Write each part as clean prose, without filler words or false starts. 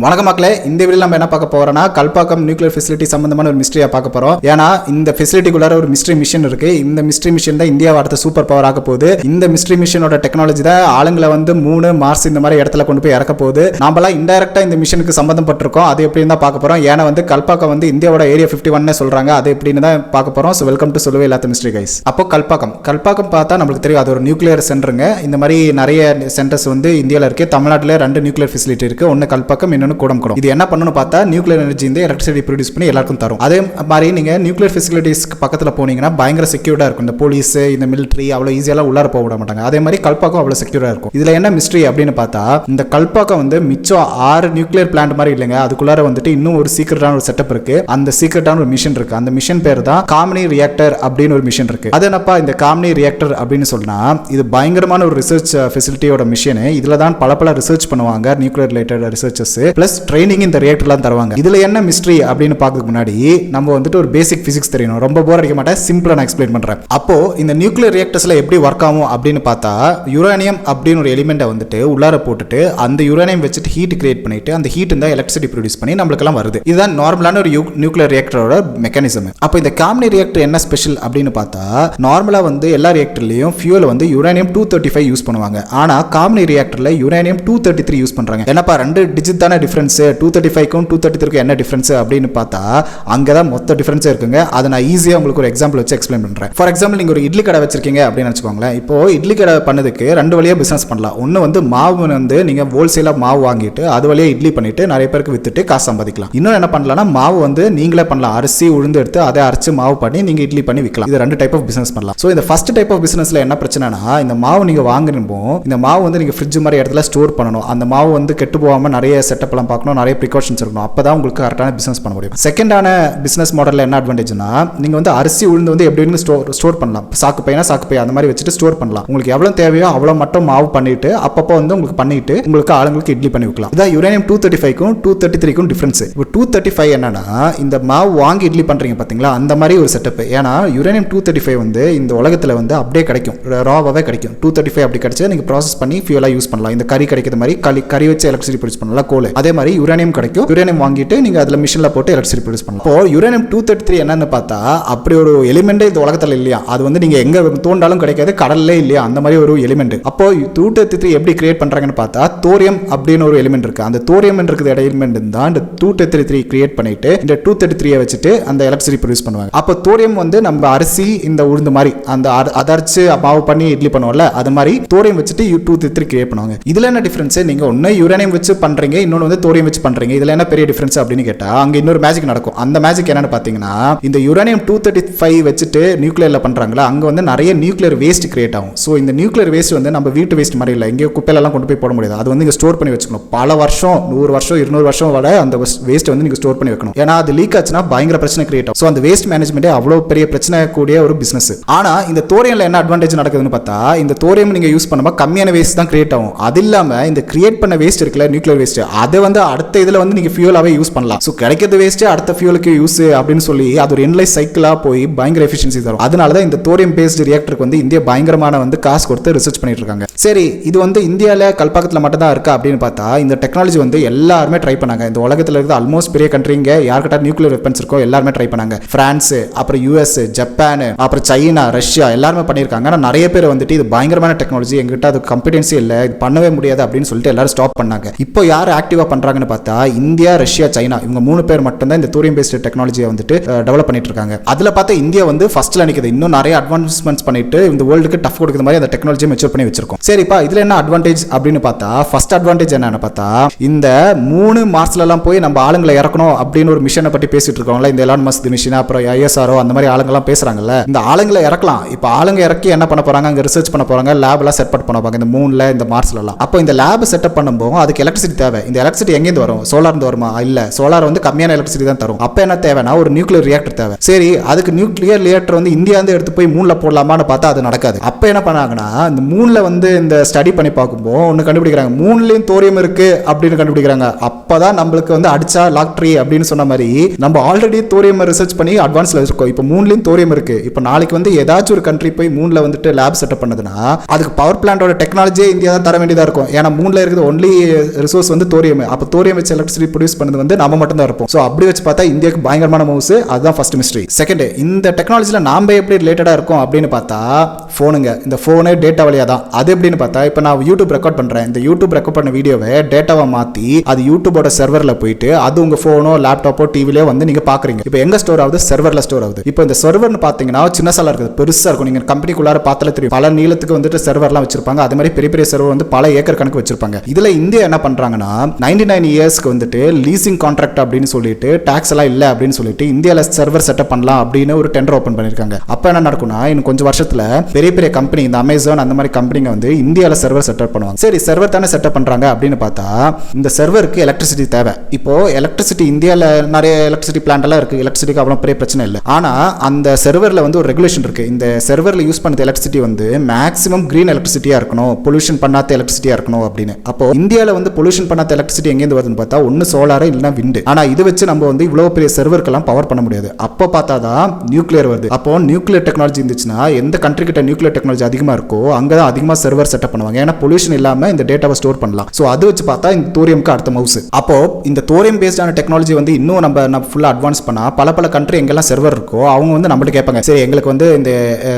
வணக்கம் மக்களே, இந்த வீடியோல நம்ம என்ன பார்க்க போறோம்னா கல்பாக்கம் நியூக்ளியர் ஃபெசிலிட்டி சம்பந்தமான ஒரு மிஸ்ட்ரியா பார்க்க போறோம். ஏன்னா இந்த ஃபெசிலிட்டிக்குள்ளார ஒரு மிஸ்ட்ரி மிஷன் இருக்கு. இந்த மிஸ்ட்ரி மிஷன் தான் இந்தியாவை அடுத்த சூப்பர் பவர் ஆக போகுது. இந்த மிஸ்ட்ரி மிஷனோட டெக்னாலஜி தான் ஆளுங்களை வந்து மூணு மார்ஸ் இந்த மாதிரி இடத்துல கொண்டு போய் இறக்க போகுது. நாமெல்லாம் இன்டைரக்டா இந்த மிஷனுக்கு சம்பந்தப்பட்டிருக்கோம். அது எப்படின்னு தான் பார்க்க போறோம். ஏன்னா வந்து கல்பாக்கம் வந்து இந்தியாவோட ஏரியா 51 சொல்றாங்க. அது எப்படின்னு தான் பார்க்க போறோம். ஸோ வெல்கம் டு சொல்லவே இல்லாத மிஸ்ட்ரி கைஸ். அப்போ கல்பாக்கம் பார்த்தா நம்மளுக்கு தெரியும், அது ஒரு நியூக்ளியர் சென்டருங்க. இந்த மாதிரி நிறைய சென்டர்ஸ் வந்து இந்தியாவில் இருக்கு. தமிழ்நாட்டில் 2 நியூக்ளியர் ஃபெசிலிட்டி இருக்கு. ஒன்னு கல்பாக்கம், இன்னொன்று கூடங்குளம். இது என்ன பண்ணணும் பார்த்தா நியூக்ளியர் எனர்ஜி இந்த எலக்ட்ரிசிட்டி ப்ரொடியூஸ் பண்ணி எல்லாருக்கும் தரும். அதே மாதிரி நீங்க நியூக்ளியர் ஃபெசிலிட்டிஸ்க்கு பக்கத்தில் போனீங்கன்னா பயங்கர செக்யூர்டா இருக்கும். இந்த போலீஸ், இந்த மிலிட்டரி அவ்வளோ ஈஸியெல்லாம் உள்ளார போக விட மாட்டாங்க. அதே மாதிரி கல்பாக்கம் அவ்வளோ செக்யூரா இருக்கும். இதுல என்ன மிஸ்ட்ரி அப்படின்னு பார்த்தா, இந்த கல்பாக்கம் வந்து மிச்சம் 6 நியூக்ளியர் பிளான்ட் மாதிரி இல்லைங்க. அதுக்குள்ளார வந்துட்டு இன்னும் ஒரு சீக்ரெட்டான ஒரு செட்டப் இருக்கு. அந்த சீக்ரெட்டான ஒரு மிஷன் இருக்கு. அந்த மிஷன் பேர் தான் காமினி ரியாக்டர் அப்படின்னு ஒரு மிஷன் இருக்கு. அது என்னப்பா இந்த காமினி ரியாக்டர் அப்படின்னு சொன்னா, இது பயங்கரமான ஒரு ரிசர்ச் ஃபெசிலிட்டியோட மிஷன். இதுல தான் பல ரிசர்ச் பண்ணுவாங்க, nuclear related researchers plus training இந்த ரியாக்டர்லாம் தருவாங்க. இதுல என்ன மிஸ்ட்ரி அப்படின்னு பார்க்கறதுக்கு முன்னாடி நம்ம வந்துட்டு ஒரு பேசிக் பிசிக்ஸ் தெரியணும். ரொம்ப போர் அடிக்க மாட்டேன், சிம்பிளா நான் எக்ஸ்பிளைன் பண்றேன். அப்போ இந்த நியூக்ளியர் ரியாக்டர்ஸ்ல எப்படி ஒர்க் ஆகும் அப்படின்னு பார்த்தா, யுரேனியம் அப்படின்னு ஒரு எலிமெண்ட்டை வந்துட்டு உள்ளார போட்டுட்டு அந்த யுரேனியம் வச்சுட்டு ஹீட் கிரியேட் பண்ணிட்டு அந்த ஹீட் இருந்தா எலக்ட்ரிசிட்டி ப்ரொடியூஸ் பண்ணி நம்மளுக்கெல்லாம் வருது. இதுதான் நார்மலான ஒரு நியூக்ளியர் ரியாக்டரோட மெக்கானிசம். அப்போ இந்த காமினி ரியாக்டர் என்ன ஸ்பெஷல் அப்படின்னு பார்த்தா, நார்மலா வந்து எல்லா ரியாக்டர்லயும் ஃபியூல் வந்து யுரேனியம் 235 யூஸ் பண்ணுவாங்க. ஆனா காமினி ரியாக்டர்ல யுரேனியம் 233 யூஸ் பண்றாங்க. என்னப்பா 2 டிஜிட் தானே டிஃபரன்ஸ், 235க்கும் 233க்கும் என்ன டிஃபரன்ஸ் அப்படின்னு பார்த்தா, அங்கதான் மொத்த டிஃபரன்ஸே இருக்குங்க. அதை நான் ஈஸியா உங்களுக்கு ஒரு எக்ஸாம்பிள் வச்சு எக்ஸ்பிளைன் பண்றேன். ஃபார் எக்ஸாம்பிள், நீங்க ஒரு இட்லி கடை வச்சிருக்கீங்க அப்படின்னு வச்சுக்கோங்களேன். இப்போ இட்லி கடை பண்ணதுக்கு 2 வழியா பிசினஸ் பண்ணலாம். ஒன்னு வந்து மாவு வந்து நீங்க ஹோல்சேலா மாவு வாங்கிட்டு அது வழியா இட்லி பண்ணிட்டு நிறைய பேருக்கு வித்துட்டு காசு சம்பாதிக்கலாம். இன்னும் என்ன பண்ணலாம்னா, மாவு வந்து நீங்களே பண்ணலாம். அரிசி உளுந்து எடுத்து அதை அரைச்சு மாவு பண்ணி நீங்க இட்லி பண்ணி விற்கலாம். இது 2 டைப் ஆஃப் பிசினஸ் பண்ணலாம். ஸோ இந்த ஃபர்ஸ்ட் டைப் ஆஃப் பிசினஸ்ல என்ன பிரச்சனைனா, இந்த மாவு நீங்க வாங்குறப்போ இந்த மாவு வந்து நீங்க ஃப்ரிட்ஜ் மாதிரி இடத்துல ஸ்டோர் பண்ணணும். அந்த மாவு வந்து கெட்டு போகாம நிறைய செட்டப் எல்லாம் பார்க்கணும், நிறைய ப்ரிகாஷன்ஸ் இருக்கணும். அப்பதான் உங்களுக்கு கரெக்டான பிசினஸ் பண்ண முடியும். செகண்டான பிசினஸ் மாடல்ல என்ன அட்வான்டேஜ்னா, நீங்க வந்து அரிசி உளுந்து வந்து எப்படி ஸ்டோர் பண்ணலாம். சாக்கு பை அந்த மாதிரி வச்சுட்டு ஸ்டோர் பண்ணலாம். உங்களுக்கு எவ்வளவு தேவையோ அவ்வளவு மட்டும் மாவு பண்ணிட்டு அப்பப்போ வந்து உங்களுக்கு பண்ணிட்டு உங்களுக்கு ஆளுங்களுக்கு இட்லி பண்ணி வைக்கலாம். இதான் யுரேனியம் 235க்கும் 233க்கும் டிஃபரன்ஸ். இப்போ 235 என்னன்னா, இந்த மாவு வாங்கி இட்லி பண்றீங்க பாத்தீங்களா, அந்த மாதிரி ஒரு செட்டப். ஏன்னா யுரேனியம் 235 வந்து இந்த உலகத்துல வந்து அப்படியே கிடைக்கும், ராவாவே கிடைக்கும். 235 அப்படி கிடைச்சா நீங்க ப்ராசஸ் பண்ணி ஃபியூலா யூஸ் பண்ணலாம். இந்த கறி கிடைக்கிற மாதிரி கறி வச்சு எலக்ட்ரிசிட்டி ப்ரொடியூஸ் பண்ணலாம், கோல். அதே மாதிரி யுரேனியம் கிடைக்கும். யுரேனியம் வாங்கிட்டு நீங்க அதுல மிஷின்ல போட்டு எலக்ட்ரிசிட்டி ப்ரொடியூஸ் பண்ணலாம். இப்போ யுரேனியம் 233 என்னன்னு பார்த்தா, அப்படி ஒரு எலிமெண்டே இந்த உலகத்துல இல்லையா. அது வந்து நீங்க எங்க தோண்டாலும் கிடைக்காது, கடல்லே இல்லையா, அந்த மாதிரி ஒரு எலிமெண்ட். அப்போ 233 எப்படி கிரியேட் பண்றாங்கன்னு பார்த்தா, தோரியம் அப்படின்னு ஒரு எலிமெண்ட் இருக்கு. அந்த தோரியம் இருக்கிற எலிமெண்ட் தான் இந்த 233 கிரியேட் பண்ணிட்டு இந்த 233 வச்சுட்டு அந்த எலக்ட்ரிசிட்டி ப்ரொடியூஸ் பண்ணுவாங்க. அப்போ தோரியம் வந்து நம்ம அரிசி இந்த உளுந்து மாதிரி அந்த அதர்ச்சு மாவு பண்ணி இட்லி பண்ணுவோம்ல, அது மாதிரி தோரியம் வச்சுட்டு 233 கிரியேட் பண்ணுவாங்க. இதுல என்ன டிஃபரன்ஸ், நீங்க ஒன்னு யுரேனியம் வச்சு பண்றீங்க, இன்னொன்னு வந்து தோரியம் வச்சு பண்றீங்க. இதுல என்ன பெரிய டிஃபரன்ஸ் அப்படின்னு கேட்டா, அங்க இன்னொரு மேஜிக் நடக்கும். அந்த மேஜிக் என்னன்னு பாத்தீங்கன்னா, இந்த யுரேனியம் 235 வச்சுட்டு நியூக்ளியர்ல பண்றாங்களா, அங்க வந்து நிறைய நியூக்ளியர் வேஸ்ட் கிரியேட் ஆகும். சோ இந்த நியூக்ளியர் வேஸ்ட் வந்து நம்ம வீட்டு வேஸ்ட் மாதிரி இல்ல, எங்கேயோ குப்பையில எல்லாம் கொண்டு போய் போட முடியாது. அது வந்து நீங்க ஸ்டோர் பண்ணி வச்சுக்கணும். பல வருஷம், 100 வருஷம் 200 வருஷம் வரை அந்த வேஸ்ட் வந்து நீங்க ஸ்டோர் பண்ணி வைக்கணும். ஏன்னா அது லீக் ஆச்சுன்னா பயங்கர பிரச்சனை கிரியேட் ஆகும். சோ அந்த வேஸ்ட் மேனேஜ்மெண்ட் அவ்வளவு பெரிய பிரச்சனை கூடிய ஒரு பிசினஸ். ஆனா இந்த தோரியம்ல என்ன அட்வான்டேஜ் நடக்குதுன்னு பார்த்தா, இந்த தோரியம் நீங்க யூஸ் பண்ணும்போது கம்மியான வேஸ்ட் தான் கிரியேட் ஆகும். அது இல்லாம இந்த கிரியேட் பண்ண வேஸ்ட் இருக்குல்ல, நியூக்ளியர் வேஸ்ட், அதை வந்து அடுத்த இதுல வந்து நீங்க ஃபியூலாவே யூஸ் பண்ணலாம். சோ கிடைக்கிறது வேஸ்ட் அடுத்த ஃபியூலுக்கு யூஸ் அப்படின்னு சொல்லி அது ஒரு என்லைஸ் சைக்கிளா போய் பயங்கர எஃபிஷியன்சி தரும். அதனால தான் இந்த தோரியம் பேஸ்ட் ரியாக்டருக்கு வந்து இந்தியா பயங்கரமான வந்து காசு கொடுத்து ரிசர்ச் பண்ணிட்டு இருக்காங்க. சரி, இது வந்து இந்தியாவில் கல்பாக்கத்தில் மட்டும் தான் இருக்கா அப்படின்னு பார்த்தா, இந்த டெக்னாலஜி வந்து எல்லாருமே ட்ரை பண்ணாங்க. இந்த உலகத்தில் இருக்கிற ஆல்மோஸ்ட் பெரிய கண்ட்ரிங்க யார்கிட்ட நியூக்ளியர் வெப்பன்ஸ் இருக்கோ எல்லாருமே ட்ரை பண்ணாங்க. பிரான்ஸ், அப்புறம் யூஎஸ், ஜப்பான், அப்புறம் சைனா, ரஷ்யா எல்லாருமே பண்ணியிருக்காங்க. ஆனால் நிறைய பேர் வந்துட்டு இது பயங்கரமான டெக்னாலஜி, எங்கிட்ட அது காம்பிடன்சி இல்லை, இது பண்ணவே முடியாது அப்படின்னு சொல்லிட்டு எல்லாரும் ஸ்டாப் பண்ணாங்க. இப்போ யார் ஆக்டிவா பண்றாங்கன்னு பார்த்தா, இந்தியா, ரஷ்யா, சைனா, இவங்க 3 பேர் மட்டும் தான் இந்த தோரியம் பேஸ்ட் டெக்னாலஜியை வந்துட்டு டெவலப் பண்ணிட்டு இருக்காங்க. அதுல பார்த்தா இந்தியா வந்து ஃபர்ஸ்ட்ல நிக்குது. இன்னும் நிறைய அட்வான்ஸ்மெண்ட்ஸ் பண்ணிட்டு இந்த வேர்ல்டுக்கு டஃப் கொடுக்குற மாதிரி அந்த டெக்னாலஜியை மெச்சூர் பண்ணி வச்சிருக்கோம். சரிப்பா, இதுல என்ன அட்வான்டேஜ் அப்படின்னு பார்த்தா, ஃபர்ஸ்ட் அட்வான்டேஜ் என்னன்னு பார்த்தா, இந்த 3 மார்ஸ்ல எல்லாம் போய் நம்ம ஆளுங்களை இறக்கணும் அப்படின்னு ஒரு மிஷனை பத்தி பேசிட்டு இருக்கோம்ல, இந்த எலான் மஸ்க் மிஷன், அப்புறம் ISRO அந்த மாதிரி ஆளுங்கெல்லாம் பேசுறாங்கல்ல, இந்த ஆளுங்களை இறக்கலாம். இப்போ ஆளுங்க இறக்கி என்ன பண்ண போறாங்க, அங்க ரிசர்ச் பண்ண போறாங்க, லேப் எல்லாம் செட் பண்ண போறாங்க இந்த மூன்ல இந்த மார்ஸ்ல எல்லாம். அப்போ இந்த லேப் செட்டப் பண்ணும்போது அதுக்கு எலக்ட்ரிசிட்டி தேவை. இந்த எலக்ட்ரிசிட்டி எங்கேருந்து வரும், சோலார் இருந்து வருமா? இல்ல, சோலார் வந்து கம்மியான எலக்ட்ரிசிட்டி தான் தரும். அப்ப என்ன தேவைன்னா ஒரு நியூக்ளியர் ரியாக்டர் தேவை. சரி, அதுக்கு நியூக்ளியர் ரியாக்டர் வந்து இந்தியா வந்து எடுத்து போய் மூன்ல போடலாமான்னு பார்த்தா அது நடக்காது. அப்ப என்ன பண்ணாங்கன்னா, இந்த மூன்ல வந்து இந்த ஸ்டடி பண்ணி பார்க்கும்போது ஒன்னு கண்டுபிடிக்கிறாங்க, மூன்லயும் தோரியம் இருக்கு அப்படின்னு கண்டுபிடிக்கிறாங்க. அப்பதான் நம்மளுக்கு வந்து அடிச்சா லாக்ட்ரி அப்படின்னு சொன்ன மாதிரி நம்ம ஆல்ரெடி தோரியம் ரிசர்ச் பண்ணி அட்வான்ஸ்ல இருக்கோம். இப்போ மூன்லயும் தோரியம் இருக்கு. இப்போ நாளைக்கு வந்து ஏதாச்சும் ஒரு கண்ட்ரி போய் மூன்ல வந்துட்டு லேப் செட்டப் பண்ணதுன்னா அதுக்கு பவர் பிளான்டோட டெக்னாலஜியே இந்தியா தான் தர வேண்டியதா இருக்கும். ஏன்னா மூன்ல இருக்குது ஒன்லி ரிசோர்ஸ் வந்து தோரியம். அப்போ தோரியம் வச்சு எலக்ட்ரிசிட்டி ப்ரொடியூஸ் பண்ணது வந்து நம்ம மட்டும் தான் இருப்போம். ஸோ அப்படி வச்சு பார்த்தா இந்தியாவுக்கு பயங்கரமான மூவ்ஸ். அதுதான் ஃபர்ஸ்ட் மிஸ்ட்ரி. செகண்ட், இந்த டெக்னாலஜியில் நாம எப்படி ரிலேட்டடா இருக்கும் அப்படின்னு பார்த்தா ஃபோனுங்க. இந்த ஃபோனு டேட்டா வழியா தான். அது எப்படின்னு பார்த்தா இப்போ நான் யூடியூப் ரெக்கார்ட் பண்றேன். இந்த யூடியூப் ரெக்கார்ட் பண்ண வீடியோவை டேட்டாவை மாற்றி அது யூடியூபோட சர்வரில் போயிட்டு அது உங்க ஃபோனோ லேப்டாப்போ டிவிலையோ வந்து நீங்க பாக்குறீங்க. இப்போ எங்க ஸ்டோர் ஆகுது? சர்வரில் ஸ்டோர் ஆகுது. இப்போ இந்த சர்வர்னு பார்த்தீங்கன்னா சின்ன சாலா இருக்குது, பெருசா இருக்கும். நீங்க கம்பெனிக்குள்ளார பார்த்தாலே தெரியும். பல நீளத்துக்கு வந்துட்டு சர்வர்லாம் வச்சிருப்பாங்க. அது மாதிரி பெரிய பெரிய சர்வர் வந்து பல ஏக்கர் கணக்கு வச்சிருப்பாங்க. இதுல இந்தியா என்ன பண்றாங்கன்னா 99 இயர்ஸ்க்கு வந்துட்டு லீசிங் கான்ட்ராக்ட் அப்படின்னு சொல்லிட்டு டாக்ஸ் எல்லாம் இல்ல அப்படின்னு சொல்லிட்டு இந்தியாவில் சர்வர் செட்டப் பண்ணலாம் அப்படின்னு ஒரு டெண்டர் ஓபன் பண்ணிருக்காங்க. அப்ப என்ன நடக்கும்னா இன்னும் கொஞ்சம் வருஷத்துல பெரிய பெரிய கம்பெனி இந்த அமேசான் அந்த மாதிரி கம்பெனிங்க வந்து இந்தியாவில் சர்வர் செட்டப் பண்ணுவாங்க. சரி, சர்வர் தானே செட்டப் பண்றாங்க அப்படின்னு பார்த்தா இந்த சர்வருக்கு எலக்ட்ரிசிட்டி தேவை. இப்போ எலக்ட்ரிசிட்டி இந்தியாவில் நிறைய எலக்ட்ரிசிட்டி பிளான்ட் எல்லாம் இருக்கு. எலக்ட்ரிசிட்டிக்கு அவ்வளவு பெரிய பிரச்சனை இல்லை. ஆனா அந்த சர்வர்ல வந்து ஒரு ரெகுலேஷன் இருக்கு. இந்த சர்வர்ல யூஸ் பண்ணது எலக்ட்ரிசிட்டி வந்து மேக்ஸிமம் கிரீன் எலக்ட்ரிசிட்டியா இருக்கணும், பொல்யூஷன் பண்ணாத எலக்ட்ரிசிட்டியா இருக்கணும் அப்படின்னு. அப்போ இந்தியாவில் வந்து பொல்யூஷன் பண்ணாத எலக்ட்ரிசிட்டி எங்கேருந்து வருதுன்னு பார்த்தா ஒன்னு சோலார் இல்லைன்னா விண்டு. ஆனா இதை வச்சு நம்ம வந்து இவ்வளவு பெரிய சர்வருக்கெல்லாம் பவர் பண்ண முடியாது. அப்போ பார்த்தா தான் நியூக்ளியர் வருது. அப்போ நியூக்ளியர் டெக்னாலஜி இருந்துச்சுன்னா எந்த கண்ட்ரி கிட்ட நியூக்ளியர் டெக்னாலஜி அதிகமா இருக்கோ அங்கதான் அதிகமா சர்வர் செட்டப் பண்ணுவாங்க. ஏன்னா பொல்யூஷன் இல்லாம இந்த டேட்டாவை ஸ்டோர் பண்ணலாம். சோ அது வச்சு பார்த்தா இந்த தோரியம்க்கு அடுத்த மவுஸ். அப்போ இந்த தோரியம் பேஸ்டான டெக்னாலஜி வந்து இன்னும் நம்ம ஃபுல்லா அட்வான்ஸ் பண்ணா பல கண்ட்ரி எங்கெல்லாம் சர்வர் இருக்கோ அவங்க வந்து நம்மகிட்ட கேட்பாங்க, சரி எங்களுக்கு வந்து இந்த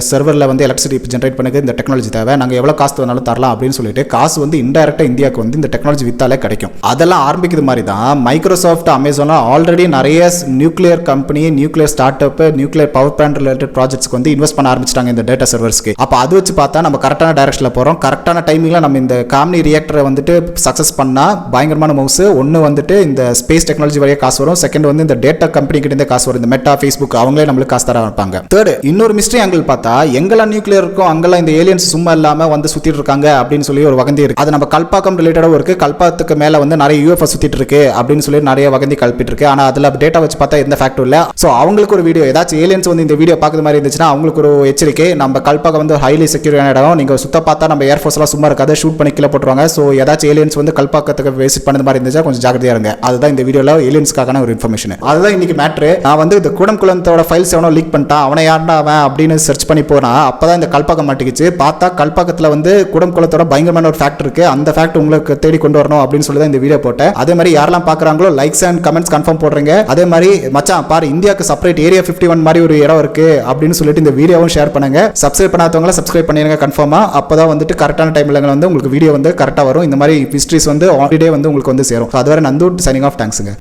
சர்வர்ல வந்து எலக்ட்ரிசிட்டி ஜென்ரேட் பண்ணது இந்த டெக்னாலஜி தேவை, நாங்க எவ்வளவு காசு வேணாலும் தரலாம் அப்படின்னு சொல்லிட்டு காசு வந்து இன்டைரக்டா இந்தியாவுக்கு வந்து இந்த டெக்னாலஜி வித்தாலே கிடைக்கும். அதெல்லாம் ஆரம்பிக்கிறது மாதிரி தான் மைக்ரோசாஃப்ட், அமேசான் ஆல்ரெடி நிறைய nuclear company, nuclear start up, nuclear power plant related ப்ராஜெக்ட்ஸ்க்கு வந்து இன்வெஸ்ட் பண்ண ஆரம்பிச்சிட்டாங்க இந்த டேட்டா சர்வர்ஸ்க்கு. அப்ப அது வச்சு பார்த்தா நம்ம கரெக்டான டைரக்ஷன்ல போறோம். கரெக்டான டைமிங்ல நம்ம இந்த காம்னி ரியாக்டரை வந்துட்டு சக்சஸ் பண்ணா பயங்கரமான மவுஸ். ஒன்னு வந்துட்டு இந்த ஸ்பேஸ் டெக்னாலஜி வழியா காசு வரும். செகண்ட் வந்து இந்த டேட்டா கம்பெனி கிட்ட காசு வரும். இந்த மெட்டா, ஃபேஸ்புக் அவங்களே நம்மளுக்கு காசு தர வைப்பாங்க. தேர்ட், இன்னொரு மிஸ்ட்ரி ஆங்கிள் பார்த்தா எங்கெல்லாம் நியூக்ளியர் இருக்கும் அங்கெல்லாம் இந்த ஏலியன்ஸ் சும்மா இல்லாம வந்து சுத்திட்டு இருக்காங்க அப்படின்னு சொல்லி ஒரு வகந்தி இருக்கு. அது நம்ம கல்பாக்கம் ரிலேட்டடாகவும் இருக்கு. கல்பாக்கத்துக்கு மேல வந்து நிறைய யூஎஃப்ஓ சுத்திட்டு இருக்கு அப்படின்னு சொல்லி நிறைய வகந்தி கல்பிட்டு இருக்கு. ஆனா அதுல டேட்டா வச்சு பார்த்தா எந்த ஃபேக்டும் இல்ல. சோ அவங்களுக்கு ஒரு வீடியோ ஏதாச்சும் ஏலியன்ஸ் வந்து இந்த வீடியோ பார்க்குற மாதிரி இருந்துச்சுன்னா அவங்களுக்கு ஒரு எச்சரிக்கை. நம்ம கல்பாக்கம் வந்து ஹைலி செக்யூரான இடம். நீங்க சுத்த பார்த்தா நம்ம ஏர்ஃபோர்ஸ் எல்லாம் சும்மா இருக்காது, ஷூட் பண்ணி கீழே போட்டுருவாங்க. சோ ஏதாச்சும் ஏலியன்ஸ் வந்து கல்பாக்கத்துக்கு விசிட் பண்ணது மாதிரி இருந்துச்சா கொஞ்சம் ஜாக்கிரதையா இருங்க. அதுதான் இந்த வீடியோல ஏலியன்ஸ்க்கான ஒரு இன்ஃபர்மேஷன். அதுதான் இன்னைக்கு மேட்ரு. நான் வந்து இந்த கூடம்குளத்தோட ஃபைல்ஸ் எவனோ லீக் பண்ணிட்டான், அவனை யாருடா அவன் அப்படின்னு சர்ச் பண்ணி போனா அப்பதான் இந்த கல்பாக்கம் மாட்டிக்கிச்சு. பார்த்தா கல்பாக்கத்துல வந்து கூடம்குளத்தோட பயங்கரமான ஒரு ஃபேக்ட் இருக்கு. அந்த ஃபேக்ட் உங்களுக்கு தேடி கொண்டு வரணும் அப்படின்னு சொல்லி தான் இந்த வீடியோ போட்டேன். அதே மாதிரி யாரெல்லாம் பாக்குறாங்களோ லைக்ஸ் அண்ட் கமெண்ட்ஸ் கன்ஃபார்ம் போடுறீங்க. அதே மாதிரி மச்சான் பாரு இந்தியாவுக்கு செப்பரேட் ஏரியா 51 மாதிரி ஒரு இடம் இருக்கு அப்படின்னு சொல்லிட்டு இந்த வீடியோவும் ஷேர் பண்ணுங்க. சப்ஸ்கிரைப் பண்ணாதவங்க சப்ஸ்கிரைப் பண்ணிருங்க கன்ஃபார்மா. அப்பதான் வந்துட்டு கரெக்டான டைம்ல வந்து உங்களுக்கு வீடியோ வந்து கரெக்டா வரும். இந்த மாதிரி ஹிஸ்டரிஸ் வந்து ஆல்ரெடி வந்து உங்களுக்கு வந்து சேரும். அதுவரை நந்து சைனிங் ஆஃப். தேங்க்ஸ்ங்க.